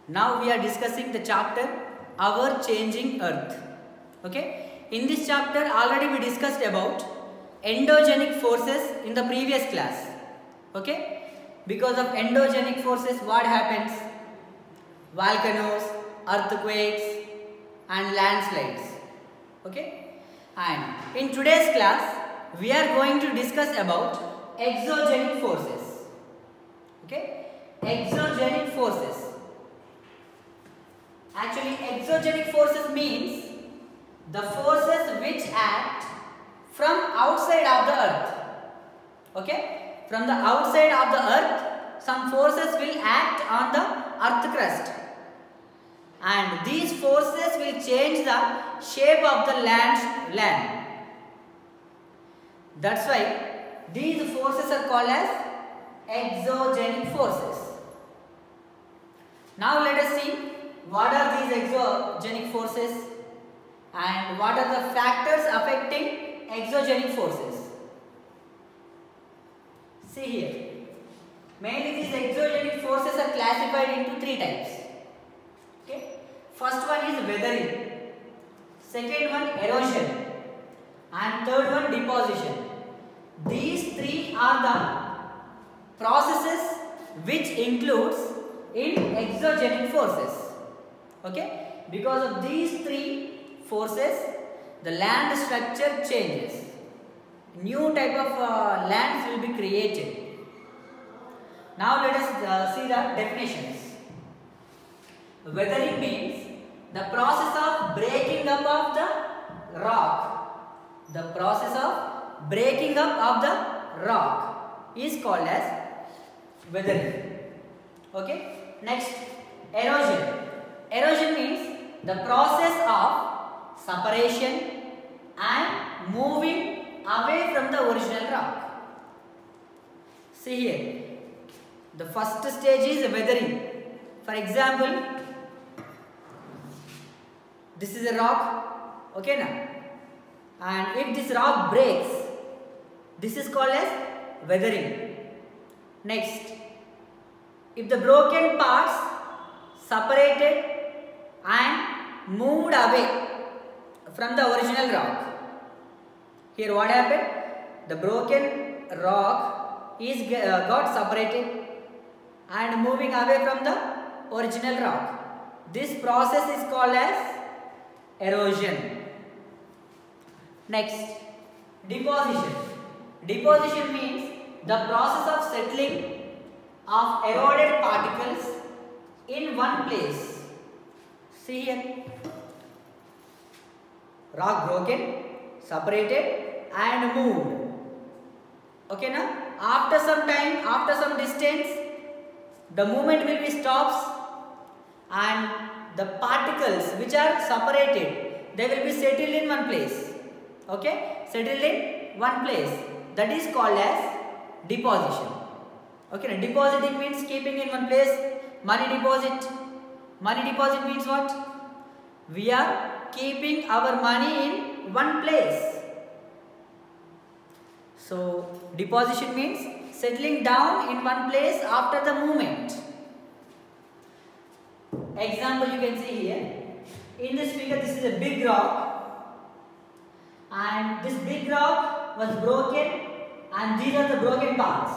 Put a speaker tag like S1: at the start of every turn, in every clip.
S1: Now we are discussing the chapter Our Changing Earth. Okay. In this chapter already we discussed about endogenic forces in the previous class. Okay. Because of endogenic forces, what happens? Volcanoes, earthquakes and landslides. Okay. And in today's class we are going to discuss about exogenic forces. Okay. Exogenic forces. Actually, exogenic forces means the forces which act from outside of the earth. Okay? From the outside of the earth, some forces will act on the earth crust. And these forces will change the shape of the land. That's why these forces are called as exogenic forces. Now let us see what are these exogenic forces and what are the factors affecting exogenic forces. See here. Mainly these exogenic forces are classified into three types. Okay. First one is weathering, second one erosion, and third one deposition. These three are the processes which includes in exogenic forces. Okay, because of these three forces, the land structure changes. New type of lands will be created. Now let us see the definitions. Weathering means the process of breaking up of the rock. The process of breaking up of the rock is called as weathering. Okay. Next, erosion. Erosion means the process of separation and moving away from the original rock. See here, the first stage is weathering. For example, this is a rock, okay now, and if this rock breaks, this is called as weathering. Next, if the broken parts separated and moved away from the original rock. Here what happened? The broken rock is got separated and moving away from the original rock. This process is called as erosion. Next, deposition. Deposition means the process of settling of eroded particles in one place. See here, rock broken, separated and moved. Okay now, after some time, after some distance, the movement will be stops and the particles which are separated, they will be settled in one place. Okay, settled in one place. That is called as deposition. Okay, now depositing means keeping in one place. Money deposit. Money deposit means what? We are keeping our money in one place. So, deposition means settling down in one place after the movement. Example you can see here. In this figure, this is a big rock. And this big rock was broken and these are the broken parts.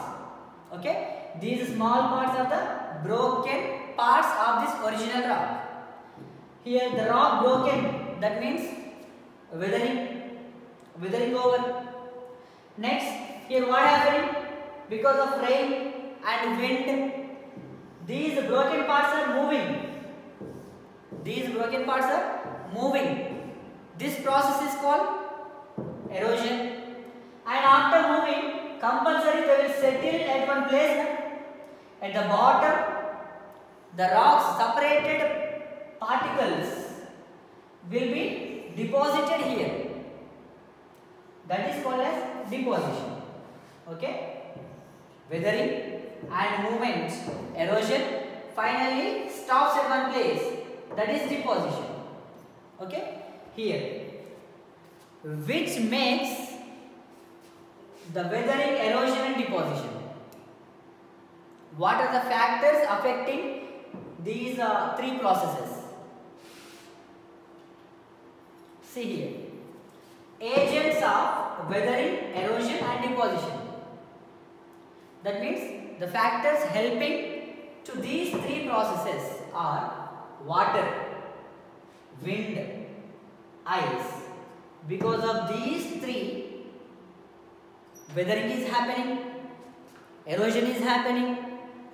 S1: Okay? These small parts are the broken parts of this original rock. Here the rock broken, that means weathering over. Next, here what happened? Because of rain and wind, these broken parts are moving. These broken parts are moving. This process is called erosion. And after moving, compulsory they will settle at one place. At the bottom, the rocks separated particles will be deposited here. That is called as deposition. Okay? Weathering and movement, erosion finally stops at one place. That is deposition. Okay? Here. Which makes the weathering, erosion and deposition. What are the factors affecting these three processes. See here, agents of weathering, erosion and deposition. That means the factors helping to these three processes are water, wind, ice. Because of these three, weathering is happening, erosion is happening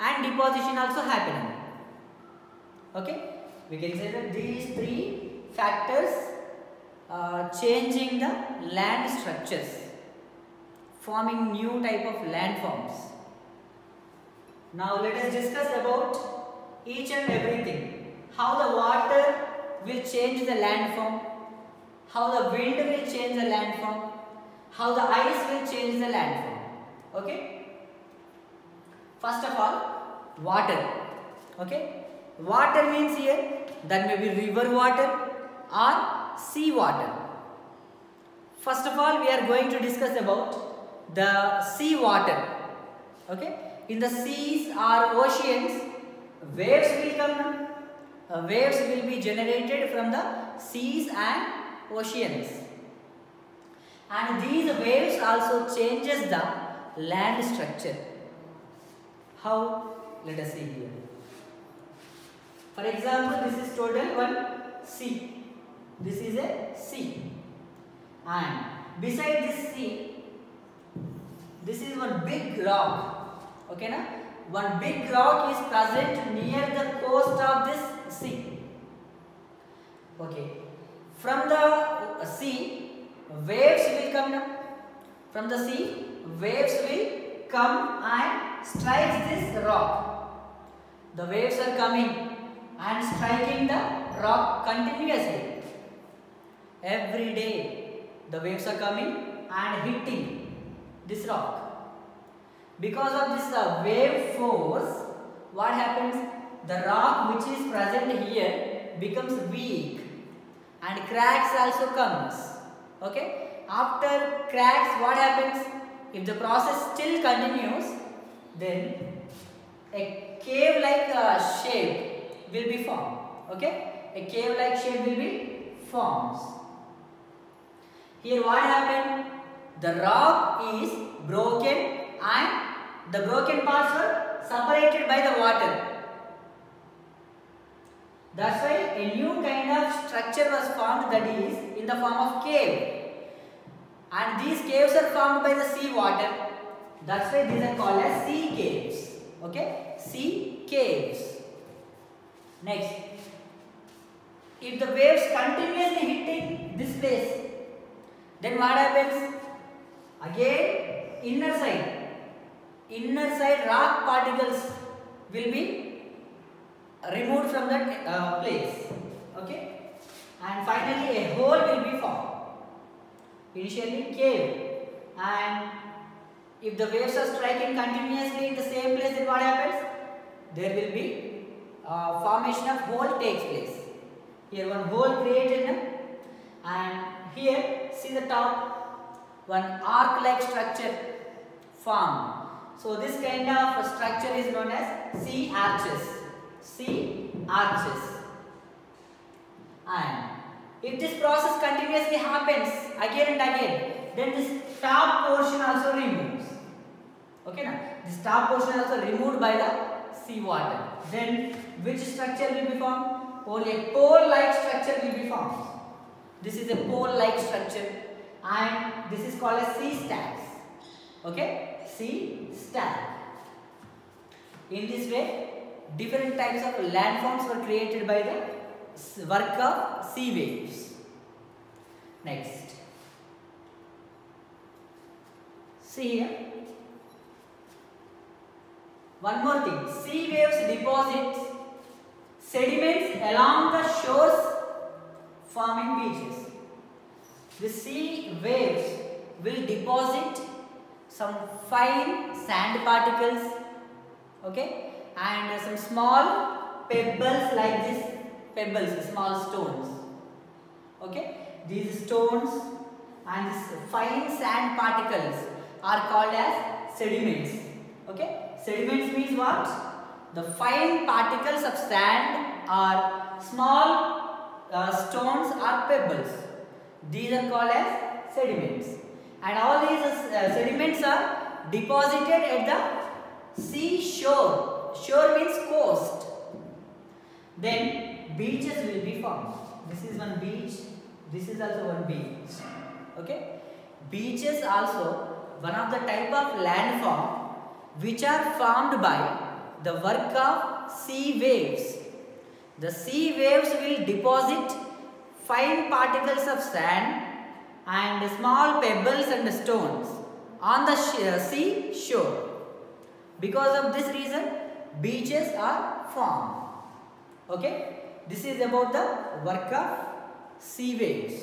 S1: and deposition also happening. Okay, we can say that these three factors changing the land structures, forming new type of landforms. Now let us discuss about each and everything. How the water will change the landform, how the wind will change the landform, how the ice will change the landform. Okay. First of all, water. Okay. Water means here that may be river water or sea water. First of all, we are going to discuss about the sea water. Okay. In the seas or oceans, waves will come. Waves will be generated from the seas and oceans. And these waves also changes the land structure. How? Let us see here. For example, this is total one sea. This is a sea. And beside this sea, this is one big rock. Okay, na? One big rock is present near the coast of this sea. Okay. From the sea, waves will come now. From the sea, waves will come and strike this rock. The waves are coming and striking the rock continuously. Every day, the waves are coming and hitting this rock. Because of this wave force, what happens? The rock which is present here becomes weak and cracks also comes. Okay? After cracks, what happens? If the process still continues, then a cave-like shape will be formed. Okay? A cave-like shape will be formed. Here what happened? The rock is broken and the broken parts were separated by the water. That's why a new kind of structure was formed, that is in the form of cave. And these caves are formed by the sea water. That's why these are called as sea caves. Okay? Sea caves. Next, if the waves continuously hitting this place, then what happens? Again, inner side rock particles will be removed from that place. Okay? And finally a hole will be formed. Initially cave, and if the waves are striking continuously in the same place, then what happens? There will be formation of hole takes place. Here one hole created, and here see the top, one arc-like structure formed. So this kind of structure is known as sea arches. Sea arches. And if this process continuously happens again and again, then this top portion also removes. Okay, now this top portion also removed by the sea water. Then which structure will be formed? Only a pole-like structure will be formed. This is a pole-like structure, and this is called as sea stacks. Okay, sea stack. In this way, different types of landforms were created by the work of sea waves. Next, see here. One more thing, sea waves deposit sediments along the shores, forming beaches. The sea waves will deposit some fine sand particles, okay, and some small pebbles like this, pebbles, small stones. Okay, these stones and these fine sand particles are called as sediments. Okay, sediments means what? the fine particles of sand or small stones or pebbles. These are called as sediments. And all these sediments are deposited at the seashore. Shore means coast. Then beaches will be formed. This is one beach. This is also one beach. Okay. Beaches also one of the type of landform which are formed by the work of sea waves. The sea waves will deposit fine particles of sand and small pebbles and stones on the sea shore. Because of this reason, beaches are formed. Okay, this is about the work of sea waves.